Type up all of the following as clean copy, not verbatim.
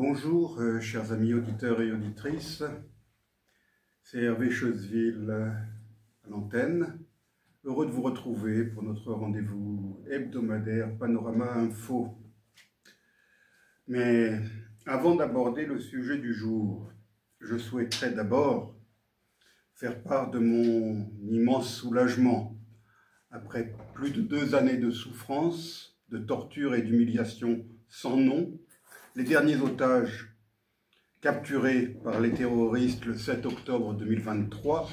Bonjour, chers amis auditeurs et auditrices. C'est Hervé Choseville à l'antenne. Heureux de vous retrouver pour notre rendez-vous hebdomadaire Panorama Info. Mais avant d'aborder le sujet du jour, je souhaiterais d'abord faire part de mon immense soulagement après plus de 2 années de souffrance, de torture et d'humiliation sans nom. Les derniers otages capturés par les terroristes le 7 octobre 2023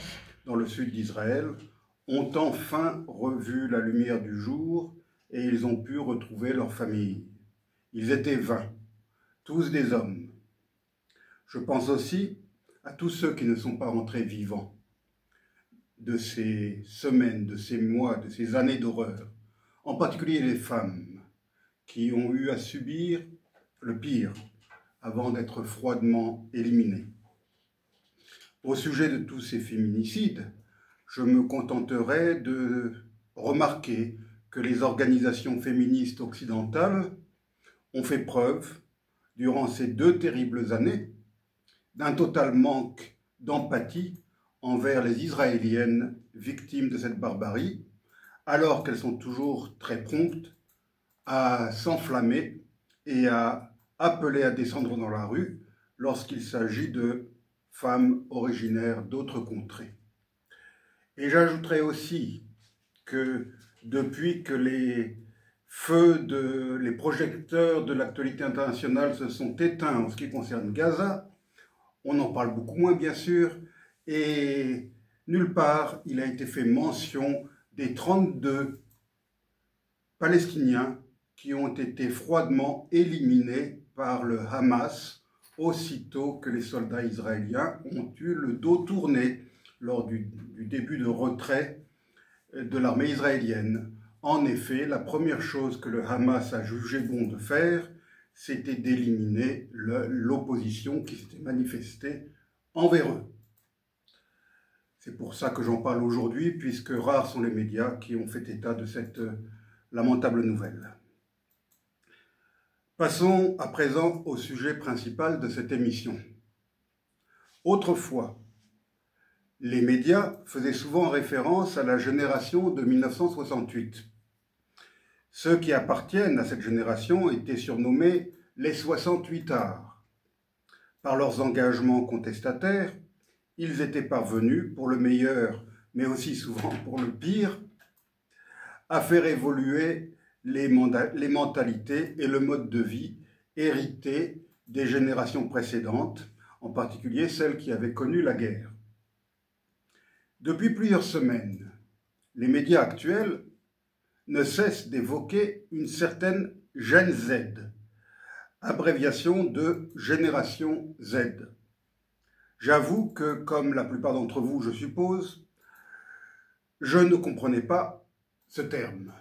dans le sud d'Israël ont enfin revu la lumière du jour et ils ont pu retrouver leur famille. Ils étaient 20, tous des hommes. Je pense aussi à tous ceux qui ne sont pas rentrés vivants de ces semaines, de ces mois, de ces années d'horreur, en particulier les femmes qui ont eu à subir le pire avant d'être froidement éliminés. Au sujet de tous ces féminicides, je me contenterai de remarquer que les organisations féministes occidentales ont fait preuve, durant ces 2 terribles années, d'un total manque d'empathie envers les Israéliennes victimes de cette barbarie, alors qu'elles sont toujours très promptes à s'enflammer et à appeler à descendre dans la rue lorsqu'il s'agit de femmes originaires d'autres contrées. Et j'ajouterai aussi que depuis que les projecteurs de l'actualité internationale se sont éteints en ce qui concerne Gaza, on en parle beaucoup moins bien sûr, et nulle part il a été fait mention des 32 Palestiniens qui ont été froidement éliminés par le Hamas aussitôt que les soldats israéliens ont eu le dos tourné lors du début de retrait de l'armée israélienne. En effet, la première chose que le Hamas a jugé bon de faire, c'était d'éliminer l'opposition qui s'était manifestée envers eux. C'est pour ça que j'en parle aujourd'hui, puisque rares sont les médias qui ont fait état de cette lamentable nouvelle. Passons à présent au sujet principal de cette émission. Autrefois, les médias faisaient souvent référence à la génération de 1968. Ceux qui appartiennent à cette génération étaient surnommés les 68ards. Par leurs engagements contestataires, ils étaient parvenus, pour le meilleur, mais aussi souvent pour le pire, à faire évoluer les mentalités et le mode de vie hérités des générations précédentes, en particulier celles qui avaient connu la guerre. Depuis plusieurs semaines, les médias actuels ne cessent d'évoquer une certaine Gen Z, abréviation de Génération Z. J'avoue que, comme la plupart d'entre vous, je suppose, je ne comprenais pas ce terme.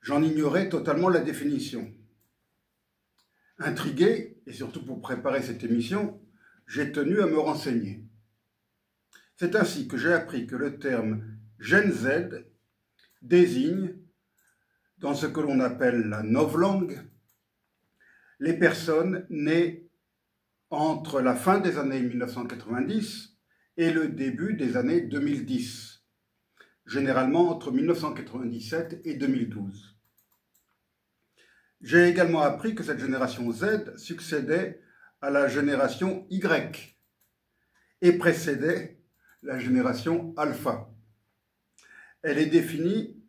J'en ignorais totalement la définition. Intrigué, et surtout pour préparer cette émission, j'ai tenu à me renseigner. C'est ainsi que j'ai appris que le terme Gen Z désigne, dans ce que l'on appelle la novlangue, les personnes nées entre la fin des années 1990 et le début des années 2010, généralement entre 1997 et 2012. J'ai également appris que cette génération Z succédait à la génération Y et précédait la génération Alpha. Elle est définie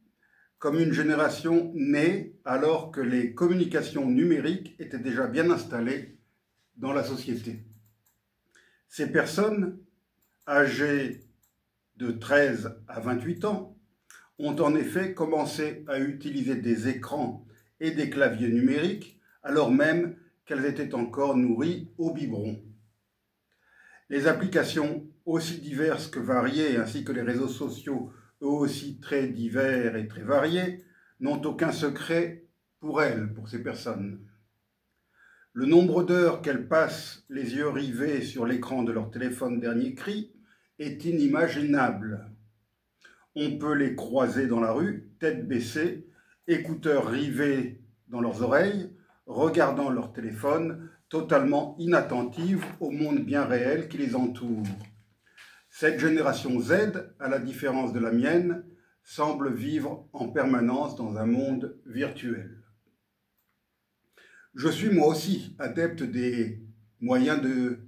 comme une génération née alors que les communications numériques étaient déjà bien installées dans la société. Ces personnes, âgées de 13 à 28 ans, ont en effet commencé à utiliser des écrans et des claviers numériques, alors même qu'elles étaient encore nourries au biberon. Les applications aussi diverses que variées, ainsi que les réseaux sociaux, eux aussi très divers et très variés, n'ont aucun secret pour elles, pour ces personnes. Le nombre d'heures qu'elles passent les yeux rivés sur l'écran de leur téléphone dernier cri est inimaginable. On peut les croiser dans la rue, tête baissée, écouteurs rivés dans leurs oreilles, regardant leur téléphone, totalement inattentives au monde bien réel qui les entoure. Cette génération Z, à la différence de la mienne, semble vivre en permanence dans un monde virtuel. Je suis moi aussi adepte des moyens de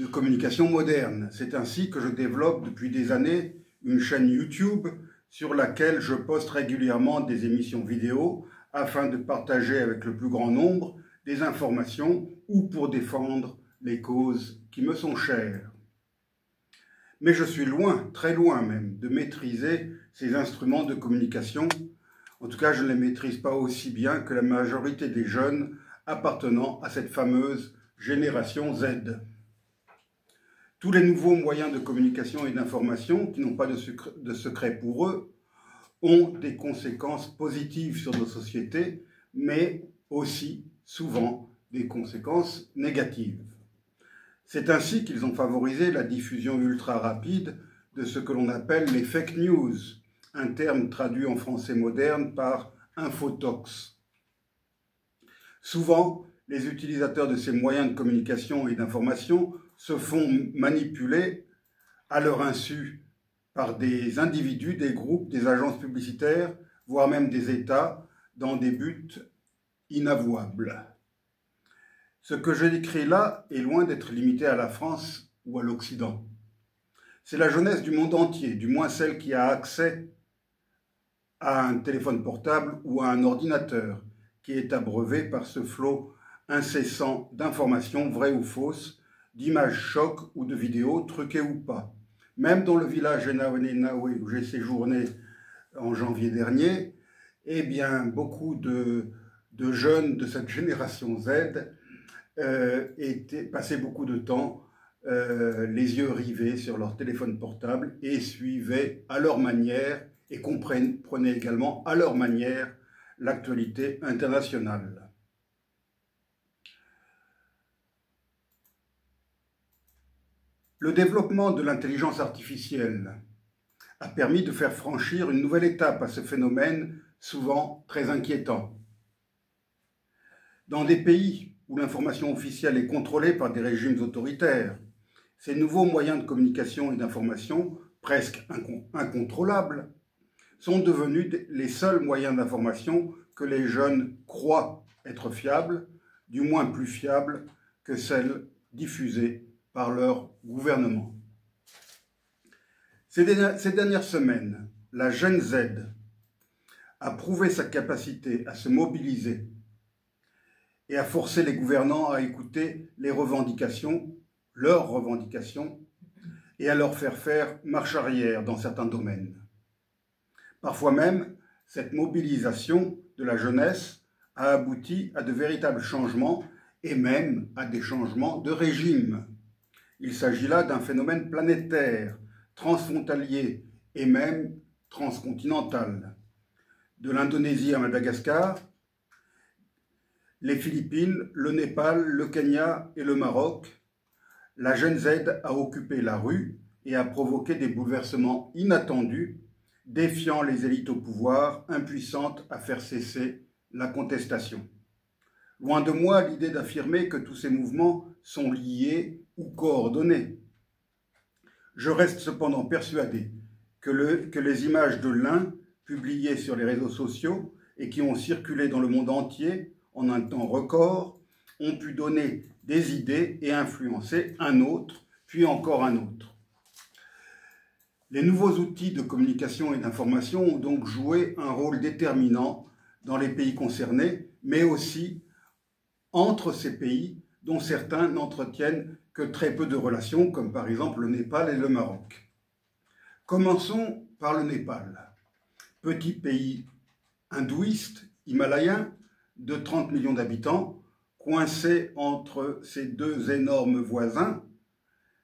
communication moderne. C'est ainsi que je développe depuis des années une chaîne YouTube sur laquelle je poste régulièrement des émissions vidéo afin de partager avec le plus grand nombre des informations ou pour défendre les causes qui me sont chères. Mais je suis loin, très loin même, de maîtriser ces instruments de communication. En tout cas, je ne les maîtrise pas aussi bien que la majorité des jeunes appartenant à cette fameuse génération Z. Tous les nouveaux moyens de communication et d'information, qui n'ont pas de secret pour eux, ont des conséquences positives sur nos sociétés, mais aussi, souvent, des conséquences négatives. C'est ainsi qu'ils ont favorisé la diffusion ultra rapide de ce que l'on appelle les fake news, un terme traduit en français moderne par infotox. Souvent, les utilisateurs de ces moyens de communication et d'information se font manipuler à leur insu par des individus, des groupes, des agences publicitaires, voire même des États, dans des buts inavouables. Ce que je décris là est loin d'être limité à la France ou à l'Occident. C'est la jeunesse du monde entier, du moins celle qui a accès à un téléphone portable ou à un ordinateur, qui est abreuvé par ce flot incessant d'informations vraies ou fausses, d'images chocs ou de vidéos truquées ou pas. Même dans le village Enawe où j'ai séjourné en janvier dernier, eh bien, beaucoup de jeunes de cette génération Z passaient beaucoup de temps les yeux rivés sur leur téléphone portable et suivaient à leur manière et comprenaient également à leur manière l'actualité internationale. Le développement de l'intelligence artificielle a permis de faire franchir une nouvelle étape à ce phénomène souvent très inquiétant. Dans des pays où l'information officielle est contrôlée par des régimes autoritaires, ces nouveaux moyens de communication et d'information, presque incontrôlables, sont devenus les seuls moyens d'information que les jeunes croient être fiables, du moins plus fiables que celles diffusées par leur gouvernement. Ces dernières semaines, la Gen Z a prouvé sa capacité à se mobiliser et à forcer les gouvernants à écouter leurs revendications, et à leur faire marche arrière dans certains domaines. Parfois même, cette mobilisation de la jeunesse a abouti à de véritables changements et même à des changements de régime. Il s'agit là d'un phénomène planétaire, transfrontalier et même transcontinental. De l'Indonésie à Madagascar, les Philippines, le Népal, le Kenya et le Maroc, la Gen Z a occupé la rue et a provoqué des bouleversements inattendus, défiant les élites au pouvoir, impuissantes à faire cesser la contestation. Loin de moi l'idée d'affirmer que tous ces mouvements sont liés ou coordonnés. Je reste cependant persuadé que les images de l'un, publiées sur les réseaux sociaux et qui ont circulé dans le monde entier en un temps record, ont pu donner des idées et influencer un autre, puis encore un autre. Les nouveaux outils de communication et d'information ont donc joué un rôle déterminant dans les pays concernés, mais aussi entre ces pays dont certains n'entretiennent que très peu de relations, comme par exemple le Népal et le Maroc. Commençons par le Népal, petit pays hindouiste, himalayen, de 30 millions d'habitants, coincé entre ses deux énormes voisins,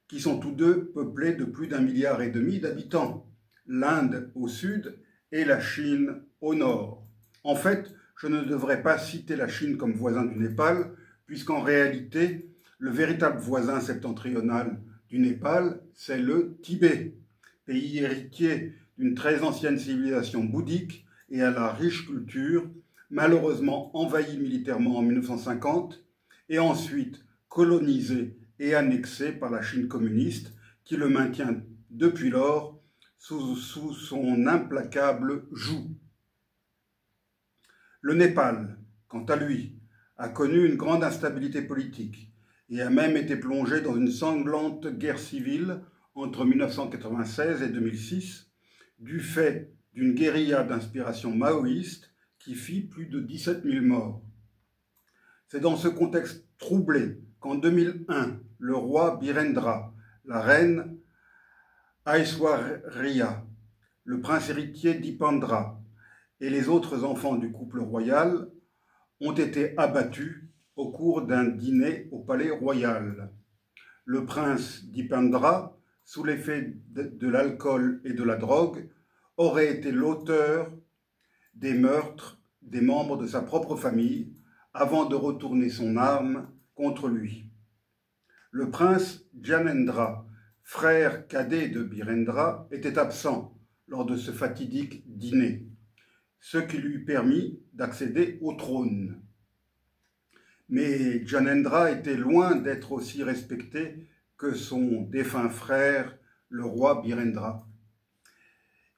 qui sont tous deux peuplés de plus d'1,5 milliard d'habitants, l'Inde au sud et la Chine au nord. En fait, je ne devrais pas citer la Chine comme voisin du Népal, puisqu'en réalité, le véritable voisin septentrional du Népal, c'est le Tibet, pays héritier d'une très ancienne civilisation bouddhique et à la riche culture malheureusement envahi militairement en 1950 et ensuite colonisé et annexé par la Chine communiste qui le maintient depuis lors sous son implacable joug. Le Népal, quant à lui, a connu une grande instabilité politique et a même été plongé dans une sanglante guerre civile entre 1996 et 2006 du fait d'une guérilla d'inspiration maoïste qui fit plus de 17 000 morts. C'est dans ce contexte troublé qu'en 2001, le roi Birendra, la reine Aishwarya, le prince héritier Dipendra et les autres enfants du couple royal ont été abattus au cours d'un dîner au palais royal. Le prince Dipendra, sous l'effet de l'alcool et de la drogue, aurait été l'auteur des meurtres des membres de sa propre famille avant de retourner son arme contre lui. Le prince Gyanendra, frère cadet de Birendra, était absent lors de ce fatidique dîner, ce qui lui permit d'accéder au trône. Mais Gyanendra était loin d'être aussi respecté que son défunt frère, le roi Birendra.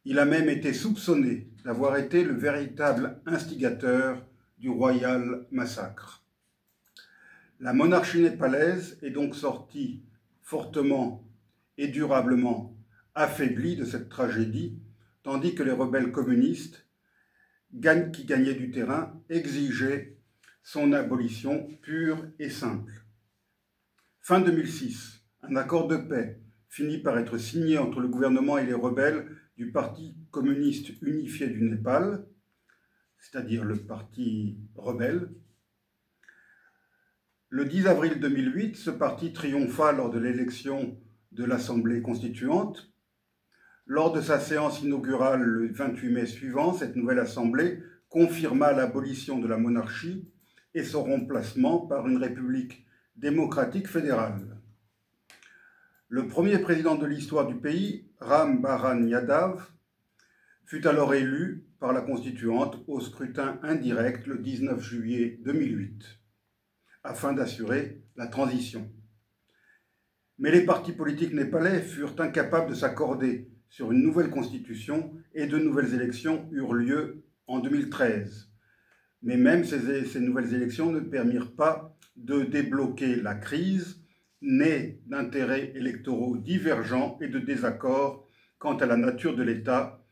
Il a même été soupçonné d'avoir été le véritable instigateur du royal massacre. La monarchie népalaise est donc sortie fortement et durablement affaiblie de cette tragédie, tandis que les rebelles communistes, qui gagnaient du terrain, exigeaient son abolition pure et simple. Fin 2006, un accord de paix finit par être signé entre le gouvernement et les rebelles du Parti communiste unifié du Népal, c'est-à-dire le parti rebelle. Le 10 avril 2008, ce parti triompha lors de l'élection de l'Assemblée constituante. Lors de sa séance inaugurale le 28 mai suivant, cette nouvelle Assemblée confirma l'abolition de la monarchie et son remplacement par une république démocratique fédérale. Le premier président de l'histoire du pays, Ram Baran Yadav, fut alors élu par la Constituante au scrutin indirect le 19 juillet 2008, afin d'assurer la transition. Mais les partis politiques népalais furent incapables de s'accorder sur une nouvelle constitution et de nouvelles élections eurent lieu en 2013. Mais même ces nouvelles élections ne permirent pas de débloquer la crise née d'intérêts électoraux divergents et de désaccords quant à la nature de l'État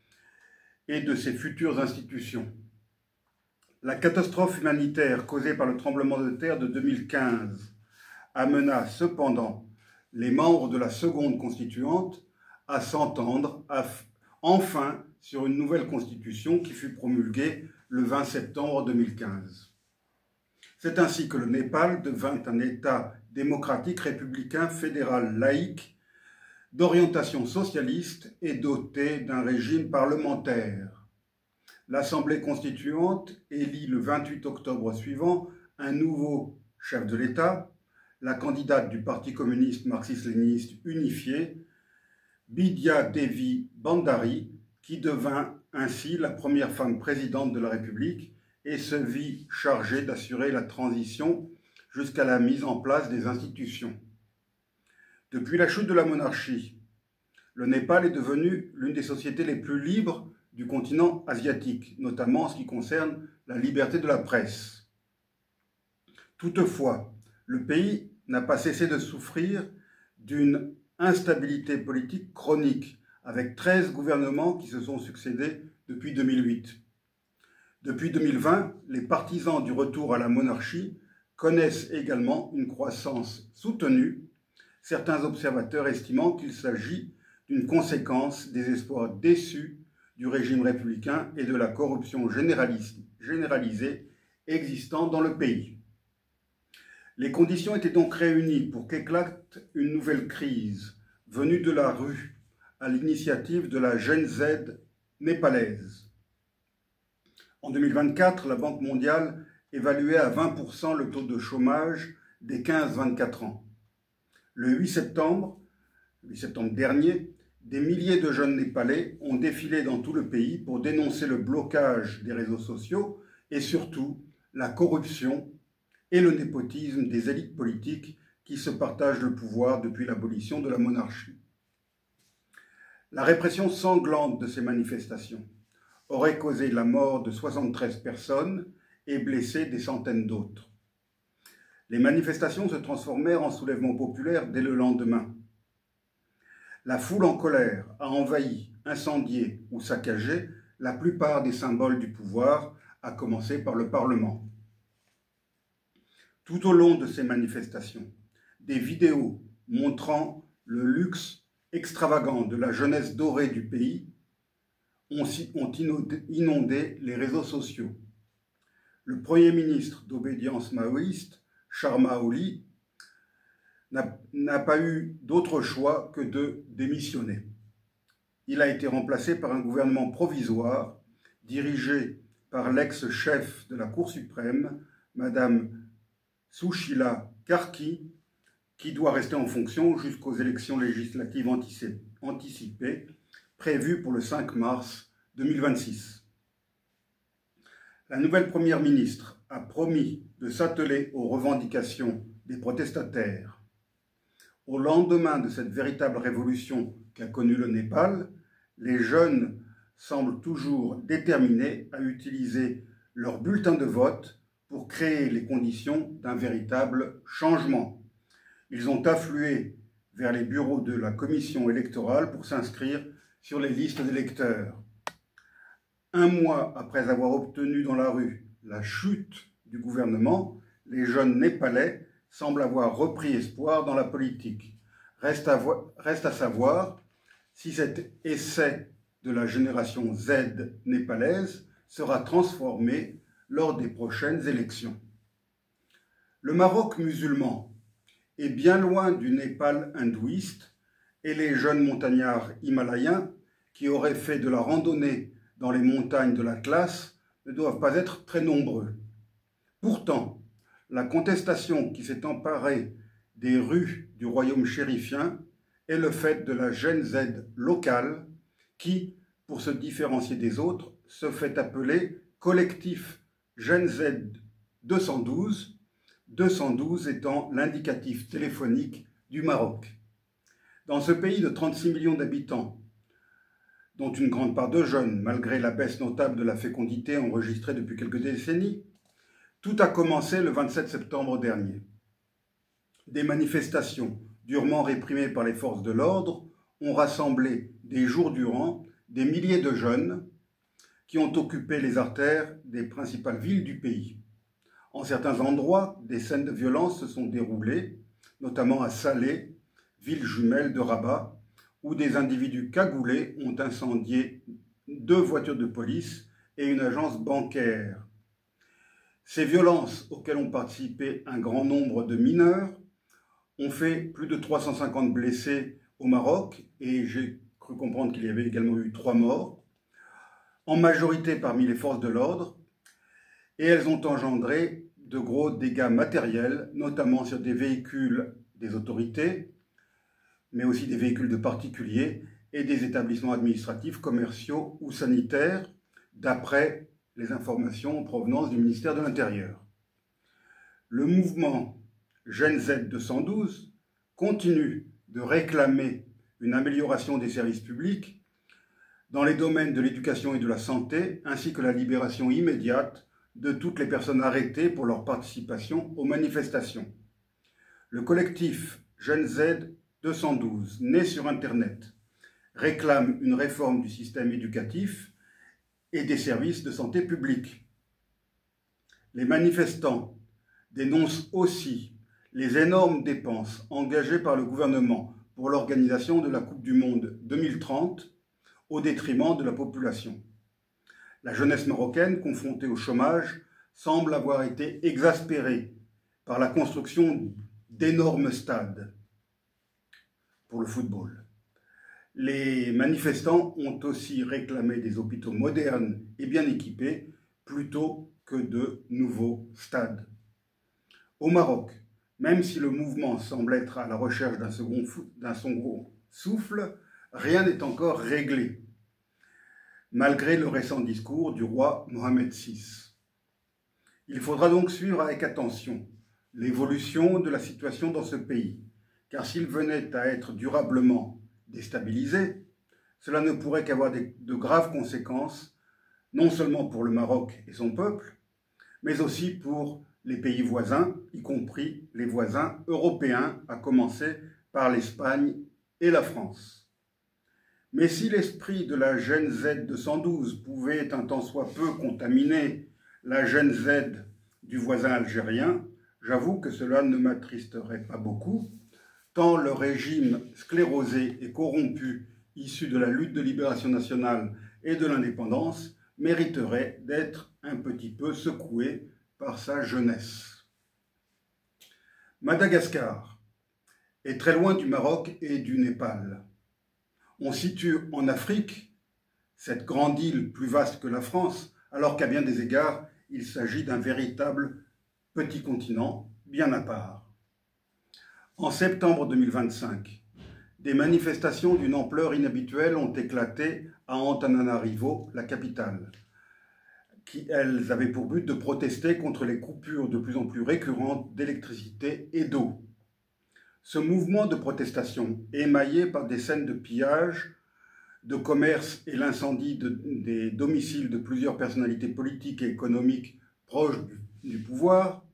et de ses futures institutions. La catastrophe humanitaire causée par le tremblement de terre de 2015 amena cependant les membres de la seconde constituante à s'entendre enfin sur une nouvelle constitution qui fut promulguée le 20 septembre 2015. C'est ainsi que le Népal devint un État démocratique républicain fédéral laïque d'orientation socialiste et doté d'un régime parlementaire. L'Assemblée constituante élit le 28 octobre suivant un nouveau chef de l'État, la candidate du Parti communiste marxiste-léniniste unifié, Bidya Devi Bhandari, qui devint ainsi la première femme présidente de la République et se vit chargée d'assurer la transition jusqu'à la mise en place des institutions. Depuis la chute de la monarchie, le Népal est devenu l'une des sociétés les plus libres du continent asiatique, notamment en ce qui concerne la liberté de la presse. Toutefois, le pays n'a pas cessé de souffrir d'une instabilité politique chronique, avec 13 gouvernements qui se sont succédés depuis 2008. Depuis 2020, les partisans du retour à la monarchie connaissent également une croissance soutenue, certains observateurs estimant qu'il s'agit d'une conséquence des espoirs déçus du régime républicain et de la corruption généralisée existant dans le pays. Les conditions étaient donc réunies pour qu'éclate une nouvelle crise venue de la rue à l'initiative de la Gen Z népalaise. En 2024, la Banque mondiale évaluait à 20% le taux de chômage des 15-24 ans. Le 8 septembre dernier, des milliers de jeunes Népalais ont défilé dans tout le pays pour dénoncer le blocage des réseaux sociaux et surtout la corruption et le népotisme des élites politiques qui se partagent le pouvoir depuis l'abolition de la monarchie. La répression sanglante de ces manifestations aurait causé la mort de 73 personnes et blessé des centaines d'autres. Les manifestations se transformèrent en soulèvement populaire dès le lendemain. La foule en colère a envahi, incendié ou saccagé la plupart des symboles du pouvoir, à commencer par le Parlement. Tout au long de ces manifestations, des vidéos montrant le luxe extravagant de la jeunesse dorée du pays ont inondé les réseaux sociaux. Le Premier ministre d'obédience maoïste, Sharma Oli, n'a pas eu d'autre choix que de démissionner. Il a été remplacé par un gouvernement provisoire dirigé par l'ex-chef de la Cour suprême, Madame Sushila Karki, qui doit rester en fonction jusqu'aux élections législatives anticipées, prévues pour le 5 mars 2026. La nouvelle première ministre a promis de s'atteler aux revendications des protestataires. Au lendemain de cette véritable révolution qu'a connue le Népal, les jeunes semblent toujours déterminés à utiliser leur bulletin de vote pour créer les conditions d'un véritable changement. Ils ont afflué vers les bureaux de la commission électorale pour s'inscrire sur les listes d'électeurs. Un mois après avoir obtenu dans la rue la chute du gouvernement, les jeunes Népalais semblent avoir repris espoir dans la politique. Reste à savoir si cet essai de la génération Z népalaise sera transformé lors des prochaines élections. Le Maroc musulman est bien loin du Népal hindouiste et les jeunes montagnards himalayens qui auraient fait de la randonnée dans les montagnes de l'Atlas ne doivent pas être très nombreux. Pourtant, la contestation qui s'est emparée des rues du royaume chérifien est le fait de la Gen Z locale qui, pour se différencier des autres, se fait appeler collectif Gen Z 212, 212 étant l'indicatif téléphonique du Maroc. Dans ce pays de 36 millions d'habitants, dont une grande part de jeunes, malgré la baisse notable de la fécondité enregistrée depuis quelques décennies, tout a commencé le 27 septembre dernier. Des manifestations durement réprimées par les forces de l'ordre ont rassemblé des jours durant des milliers de jeunes qui ont occupé les artères des principales villes du pays. En certains endroits, des scènes de violence se sont déroulées, notamment à Salé, ville jumelle de Rabat, où des individus cagoulés ont incendié 2 voitures de police et une agence bancaire. Ces violences, auxquelles ont participé un grand nombre de mineurs, ont fait plus de 350 blessés au Maroc, et j'ai cru comprendre qu'il y avait également eu 3 morts, en majorité parmi les forces de l'ordre, et elles ont engendré de gros dégâts matériels, notamment sur des véhicules des autorités, mais aussi des véhicules de particuliers et des établissements administratifs, commerciaux ou sanitaires, d'après les informations en provenance du ministère de l'Intérieur. Le mouvement Gen Z 212 continue de réclamer une amélioration des services publics dans les domaines de l'éducation et de la santé, ainsi que la libération immédiate de toutes les personnes arrêtées pour leur participation aux manifestations. Le collectif Gen Z 212, né sur Internet, réclame une réforme du système éducatif et des services de santé publique. Les manifestants dénoncent aussi les énormes dépenses engagées par le gouvernement pour l'organisation de la Coupe du Monde 2030 au détriment de la population. La jeunesse marocaine, confrontée au chômage, semble avoir été exaspérée par la construction d'énormes stades pour le football. Les manifestants ont aussi réclamé des hôpitaux modernes et bien équipés plutôt que de nouveaux stades. Au Maroc, même si le mouvement semble être à la recherche d'un second souffle, rien n'est encore réglé, malgré le récent discours du roi Mohamed VI. Il faudra donc suivre avec attention l'évolution de la situation dans ce pays, car s'il venait à être durablement déstabilisé, cela ne pourrait qu'avoir de graves conséquences, non seulement pour le Maroc et son peuple, mais aussi pour les pays voisins, y compris les voisins européens, à commencer par l'Espagne et la France. Mais si l'esprit de la Gen Z de 112 pouvait un tant soit peu contaminer la Gen Z du voisin algérien, j'avoue que cela ne m'attristerait pas beaucoup, tant le régime sclérosé et corrompu issu de la lutte de libération nationale et de l'indépendance mériterait d'être un petit peu secoué par sa jeunesse. Madagascar est très loin du Maroc et du Népal. On situe en Afrique cette grande île plus vaste que la France, alors qu'à bien des égards, il s'agit d'un véritable petit continent bien à part. En septembre 2025, des manifestations d'une ampleur inhabituelle ont éclaté à Antananarivo, la capitale, elles avaient pour but de protester contre les coupures de plus en plus récurrentes d'électricité et d'eau. Ce mouvement de protestation, émaillé par des scènes de pillage, de commerce et l'incendie des domiciles de plusieurs personnalités politiques et économiques proches du pouvoir,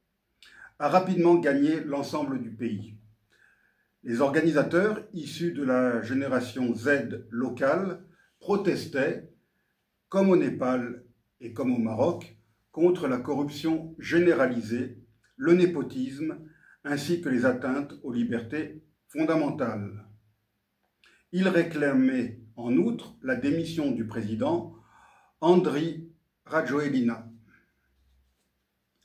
a rapidement gagné l'ensemble du pays. Les organisateurs, issus de la génération Z locale, protestaient, comme au Népal et comme au Maroc, contre la corruption généralisée, le népotisme, ainsi que les atteintes aux libertés fondamentales. Ils réclamaient en outre la démission du président Andry Rajoelina.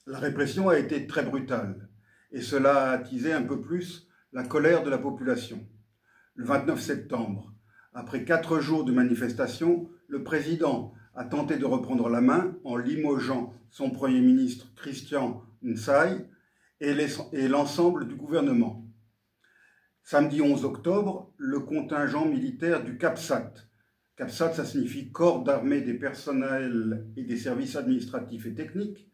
La répression a été très brutale et cela a attisé un peu plus la colère de la population. Le 29 septembre, après 4 jours de manifestation, le président a tenté de reprendre la main en limogeant son Premier ministre Christian Nsay et l'ensemble du gouvernement. Samedi 11 octobre, le contingent militaire du CAPSAT, CAPSAT ça signifie Corps d'armée des personnels et des services administratifs et techniques,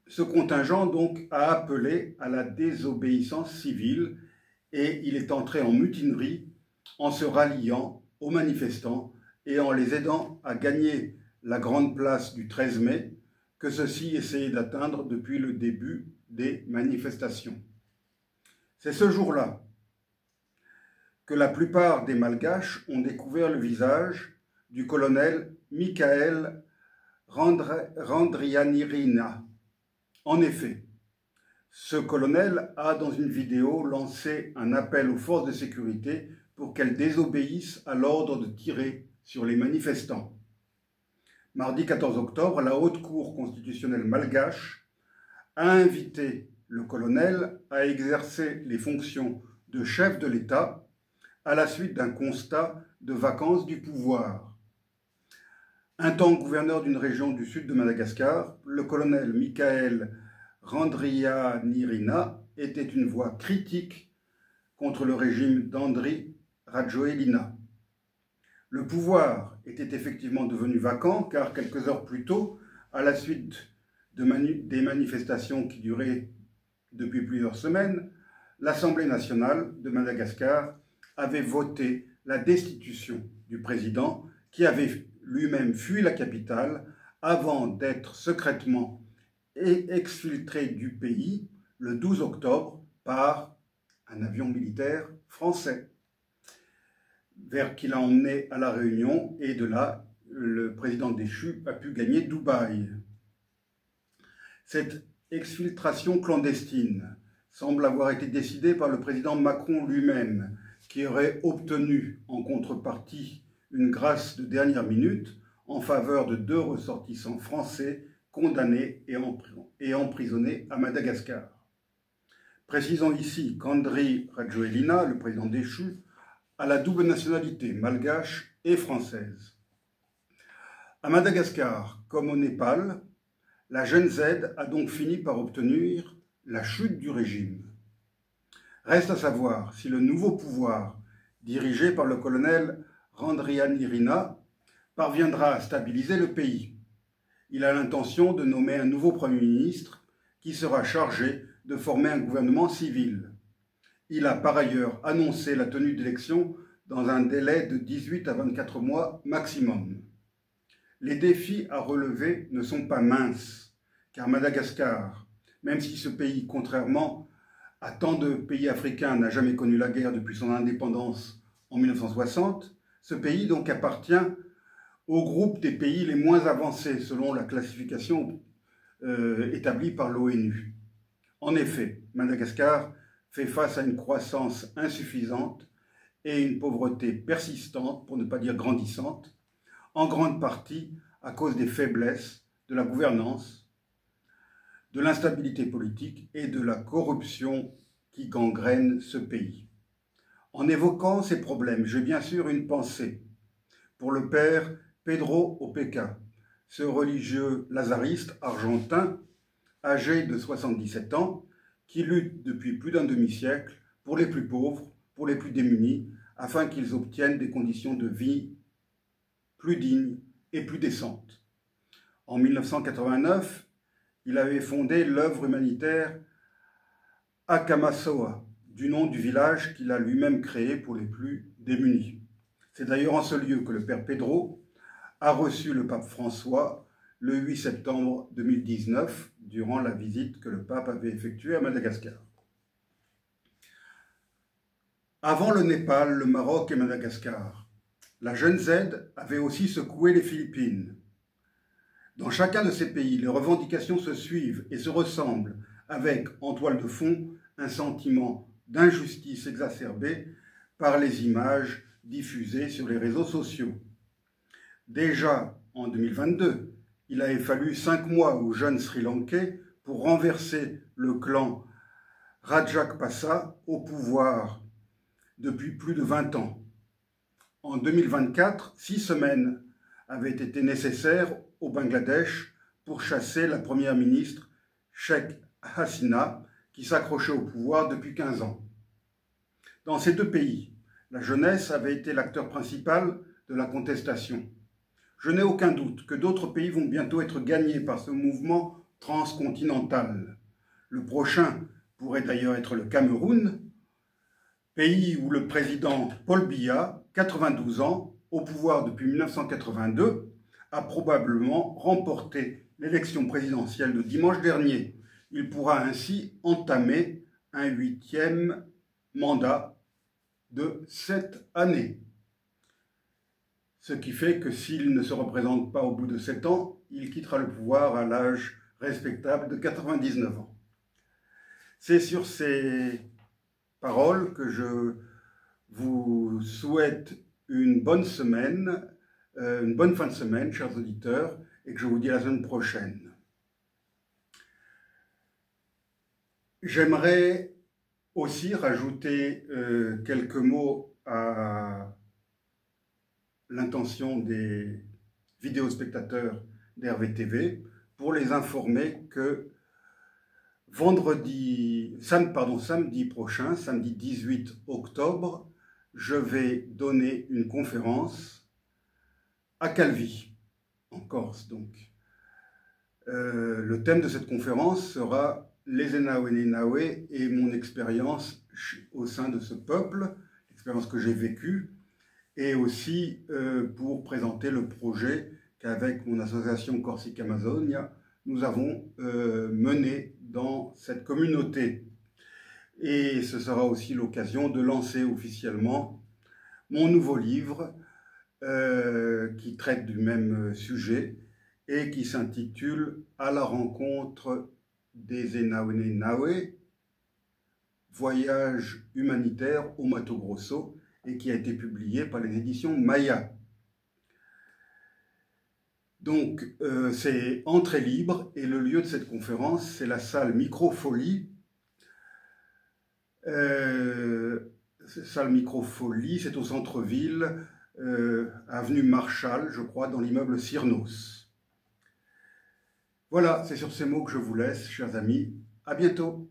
ce contingent donc a appelé à la désobéissance civile et il est entré en mutinerie en se ralliant aux manifestants et en les aidant à gagner la grande place du 13 mai que ceux-ci essayaient d'atteindre depuis le début des manifestations. C'est ce jour-là que la plupart des Malgaches ont découvert le visage du colonel Michael Randrianirina. En effet, ce colonel a dans une vidéo lancé un appel aux forces de sécurité pour qu'elles désobéissent à l'ordre de tirer sur les manifestants. Mardi 14 octobre, la Haute Cour constitutionnelle malgache a invité le colonel à exercer les fonctions de chef de l'État à la suite d'un constat de vacance du pouvoir. Un temps gouverneur d'une région du sud de Madagascar, le colonel Michael Randrianirina était une voix critique contre le régime d'Andry Rajoelina. Le pouvoir était effectivement devenu vacant car quelques heures plus tôt, à la suite des manifestations qui duraient depuis plusieurs semaines, l'Assemblée nationale de Madagascar avait voté la destitution du président qui avait lui-même fui la capitale avant d'être secrètement exfiltré du pays le 12 octobre par un avion militaire français qui l'a emmené à La Réunion et de là, le président déchu a pu gagner Dubaï. Cette exfiltration clandestine semble avoir été décidée par le président Macron lui-même, qui aurait obtenu en contrepartie une grâce de dernière minute en faveur de 2 ressortissants français condamnés et emprisonnés à Madagascar. Précisons ici qu'Andry Rajoelina, le président déchu, a la double nationalité malgache et française. À Madagascar, comme au Népal, la Gen Z a donc fini par obtenir la chute du régime. Reste à savoir si le nouveau pouvoir, dirigé par le colonel Randrianirina, parviendra à stabiliser le pays. il a l'intention de nommer un nouveau Premier ministre qui sera chargé de former un gouvernement civil. Il a par ailleurs annoncé la tenue d'élections dans un délai de 18 à 24 mois maximum. Les défis à relever ne sont pas minces, car Madagascar, même si ce pays, contrairement à tant de pays africains, n'a jamais connu la guerre depuis son indépendance en 1960, ce pays donc appartient au groupe des pays les moins avancés selon la classification établie par l'ONU. En effet, Madagascar fait face à une croissance insuffisante et une pauvreté persistante, pour ne pas dire grandissante, en grande partie à cause des faiblesses de la gouvernance, de l'instabilité politique et de la corruption qui gangrène ce pays. En évoquant ces problèmes, j'ai bien sûr une pensée pour le père Pedro Opeka, ce religieux lazariste argentin âgé de 77 ans qui lutte depuis plus d'un demi-siècle pour les plus pauvres, pour les plus démunis, afin qu'ils obtiennent des conditions de vie plus dignes et plus décentes. En 1989, il avait fondé l'œuvre humanitaire Akamasoa, du nom du village qu'il a lui-même créé pour les plus démunis. C'est d'ailleurs en ce lieu que le père Pedro a reçu le pape François le 8 septembre 2019, durant la visite que le pape avait effectuée à Madagascar. Avant le Népal, le Maroc et Madagascar, la jeune Z avait aussi secoué les Philippines. Dans chacun de ces pays, les revendications se suivent et se ressemblent, avec, en toile de fond, un sentiment d'injustice exacerbé par les images diffusées sur les réseaux sociaux. Déjà en 2022, il avait fallu 5 mois aux jeunes Sri-Lankais pour renverser le clan Rajapaksa au pouvoir depuis plus de 20 ans. En 2024, 6 semaines avaient été nécessaires au Bangladesh pour chasser la première ministre Sheikh Hasina, qui s'accrochait au pouvoir depuis 15 ans. Dans ces deux pays, la jeunesse avait été l'acteur principal de la contestation. Je n'ai aucun doute que d'autres pays vont bientôt être gagnés par ce mouvement transcontinental. Le prochain pourrait d'ailleurs être le Cameroun, pays où le président Paul Biya, 92 ans, au pouvoir depuis 1982, a probablement remporté l'élection présidentielle de dimanche dernier. Il pourra ainsi entamer un 8e mandat de 7 années. Ce qui fait que s'il ne se représente pas au bout de 7 ans, il quittera le pouvoir à l'âge respectable de 99 ans. C'est sur ces paroles que je vous souhaite une bonne semaine, une bonne fin de semaine, chers auditeurs, et que je vous dis à la semaine prochaine. J'aimerais aussi rajouter quelques mots à l'intention des vidéospectateurs d'RVTV pour les informer que samedi prochain, samedi 18 octobre, je vais donner une conférence à Calvi, en Corse donc. Le thème de cette conférence sera les Enawe et mon expérience au sein de ce peuple, l'expérience que j'ai vécue, et aussi pour présenter le projet qu'avec mon association Corsica Amazonia, nous avons mené dans cette communauté. Et ce sera aussi l'occasion de lancer officiellement mon nouveau livre qui traite du même sujet et qui s'intitule « À la rencontre des Enawe, voyage humanitaire au Mato Grosso » et qui a été publié par les éditions Maya. Donc, c'est entrée libre et le lieu de cette conférence, c'est la salle Microfolie. Salle Microfolie, c'est au centre-ville, avenue Marshall, je crois, dans l'immeuble Cyrnos. Voilà, c'est sur ces mots que je vous laisse, chers amis. À bientôt.